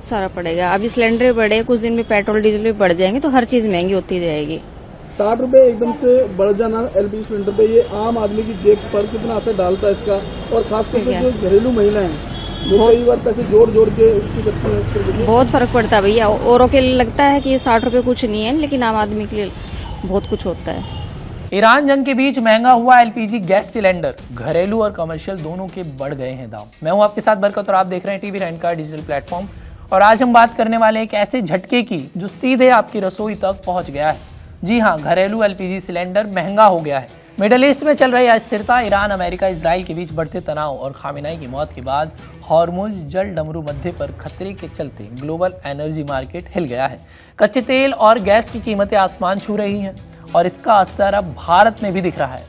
बहुत सारा पड़ेगा। अभी सिलेंडर भी बढ़े, कुछ दिन में पेट्रोल डीजल भी बढ़ जाएंगे तो हर चीज महंगी होती जाएगी। 60 रुपए एकदम से बढ़ जाना एलपीजी सिलेंडर पे, ये आम आदमी की जेब पर कितना असर डालता है इसका? और खासतौर पे जो घरेलू महिला है वो कई बार पैसे जोड़ जोड़ के उसकी करती है, इसके बहुत फर्क पड़ता है भैया। औरों के लिए लगता है कि ये 60 रुपए कुछ नहीं है, लेकिन आम आदमी के लिए बहुत कुछ होता है। ईरान जंग के बीच महंगा हुआ एलपीजी गैस सिलेंडर, घरेलू और कमर्शियल दोनों के बढ़ गए हैं दाम। मैं हूं आपके साथ बरकत और आप देख रहे हैं टीवी रैंका डिजिटल प्लेटफॉर्म। और आज हम बात करने वाले एक ऐसे झटके की जो सीधे आपकी रसोई तक पहुंच गया है। जी हां, घरेलू एलपीजी सिलेंडर महंगा हो गया है। मिडिल ईस्ट में चल रही अस्थिरता, ईरान, अमेरिका, इजराइल के बीच बढ़ते तनाव और खामेनेई की मौत के बाद हॉर्मुज जल डमरू मध्य पर खतरे के चलते ग्लोबल एनर्जी मार्केट हिल गया है। कच्चे तेल और गैस की कीमतें आसमान छू रही हैं और इसका असर अब भारत में भी दिख रहा है।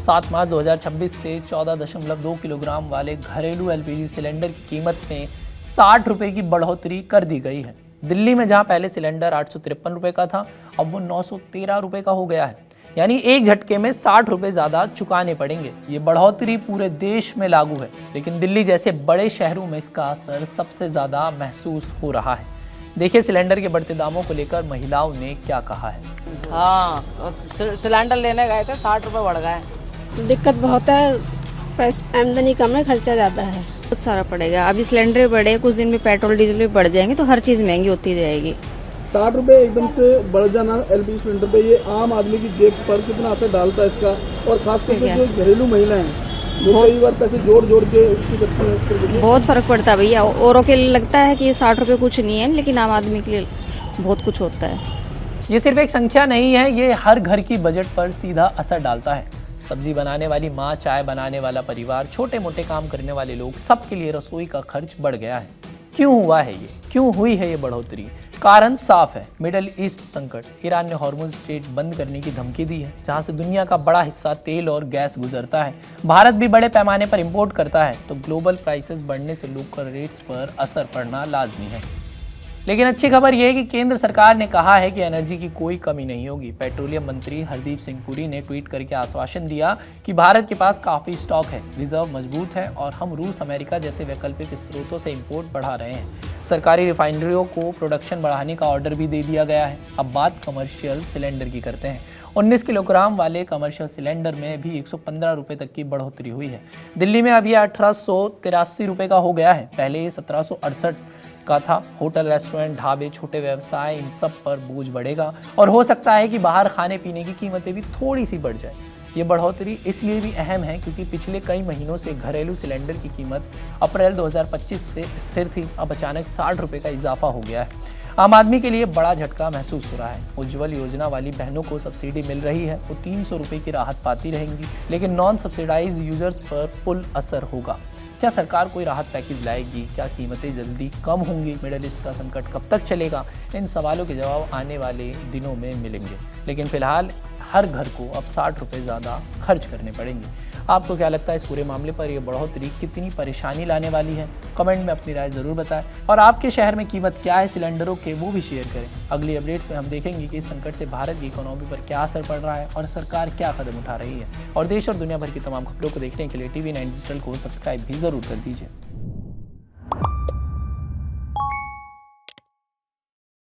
7 मार्च 2026 से 14.2 किलोग्राम वाले घरेलू एलपीजी सिलेंडर की कीमत में 60 रुपये की बढ़ोतरी कर दी गई है। दिल्ली में जहां पहले सिलेंडर 853 रुपये का था, अब वो 913 रुपये का हो गया है। यानी एक झटके में 60 रुपये ज़्यादा चुकाने पड़ेंगे। ये बढ़ोतरी पूरे देश में लागू है, लेकिन दिल्ली जैसे बड़े शहरों में इसका असर सबसे ज़्यादा महसूस हो रहा है। देखिए सिलेंडर के बढ़ते दामों को लेकर महिलाओं ने क्या कहा है। हाँ, सिलेंडर लेने गए थे, 60 रुपये बढ़ गए। दिक्कत बहुत है, पैसा आमदनी कम है, खर्चा ज़्यादा है। बहुत सारा पड़ेगा। अभी सिलेंडर भी बढ़े, कुछ दिन में पेट्रोल डीजल भी बढ़ जाएंगे तो हर चीज महंगी होती जाएगी। 60 रुपए एकदम से बढ़ जाना एलपीजी सिलेंडर पे, ये आम आदमी की जेब पर कितना असर डालता है इसका? और खासतौर पे जो घरेलू महिला है वो कई बार पैसे जोड़ जोड़ के उसकी करती है, इसके बहुत फर्क पड़ता है भैया। औरों के लिए लगता है कि ये 60 रुपए कुछ नहीं है, लेकिन आम आदमी के लिए बहुत कुछ होता है। ये सिर्फ एक संख्या नहीं है, ये हर घर की बजट पर सीधा असर डालता है। सब्जी बनाने वाली माँ, चाय बनाने वाला परिवार, छोटे मोटे काम करने वाले लोग, सबके लिए रसोई का खर्च बढ़ गया है। क्यों हुआ है ये? क्यों हुई है ये बढ़ोतरी? कारण साफ है, मिडिल ईस्ट संकट। ईरान ने हॉर्मुज स्ट्रेट बंद करने की धमकी दी है, जहां से दुनिया का बड़ा हिस्सा तेल और गैस गुजरता है। भारत भी बड़े पैमाने पर इंपोर्ट करता है, तो ग्लोबल प्राइसेस बढ़ने से लोकल रेट्स पर असर पड़ना लाजमी है। लेकिन अच्छी खबर यह है कि केंद्र सरकार ने कहा है कि एनर्जी की कोई कमी नहीं होगी। पेट्रोलियम मंत्री हरदीप सिंह पुरी ने ट्वीट करके आश्वासन दिया कि भारत के पास काफ़ी स्टॉक है, रिजर्व मजबूत है और हम रूस, अमेरिका जैसे वैकल्पिक स्रोतों से इंपोर्ट बढ़ा रहे हैं। सरकारी रिफाइनरियों को प्रोडक्शन बढ़ाने का ऑर्डर भी दे दिया गया है। अब बात कमर्शियल सिलेंडर की करते हैं। 19 किलोग्राम वाले कमर्शियल सिलेंडर में भी 115 रुपये तक की बढ़ोतरी हुई है। दिल्ली में अब यह 1883 रुपये का हो गया है, पहले ये 1768 का था। होटल, रेस्टोरेंट, ढाबे, छोटे व्यवसाय, इन सब पर बोझ बढ़ेगा और हो सकता है कि बाहर खाने पीने की कीमतें भी थोड़ी सी बढ़ जाए। ये बढ़ोतरी इसलिए भी अहम है क्योंकि पिछले कई महीनों से घरेलू सिलेंडर की कीमत अप्रैल 2025 से स्थिर थी, अब अचानक 60 रुपये का इजाफा हो गया है। आम आदमी के लिए बड़ा झटका महसूस हो रहा है। उज्ज्वल योजना वाली बहनों को सब्सिडी मिल रही है, वो 300 रुपये की राहत पाती रहेंगी, लेकिन नॉन सब्सिडाइज यूजर्स पर फुल असर होगा। क्या सरकार कोई राहत पैकेज लाएगी? क्या कीमतें जल्दी कम होंगी? मिडिल ईस्ट का संकट कब तक चलेगा? इन सवालों के जवाब आने वाले दिनों में मिलेंगे, लेकिन फिलहाल हर घर को अब 60 रुपये ज़्यादा खर्च करने पड़ेंगे। आपको क्या लगता है इस पूरे मामले पर? यह बढ़ोतरी कितनी परेशानी लाने वाली है? कमेंट में अपनी राय ज़रूर बताएं और आपके शहर में कीमत क्या है सिलेंडरों के, वो भी शेयर करें। अगली अपडेट्स में हम देखेंगे कि इस संकट से भारत की इकोनॉमी पर क्या असर पड़ रहा है और सरकार क्या कदम उठा रही है। और देश और दुनिया भर की तमाम खबरों को देखने के लिए TV9 डिजिटल को सब्सक्राइब भी ज़रूर कर दीजिए।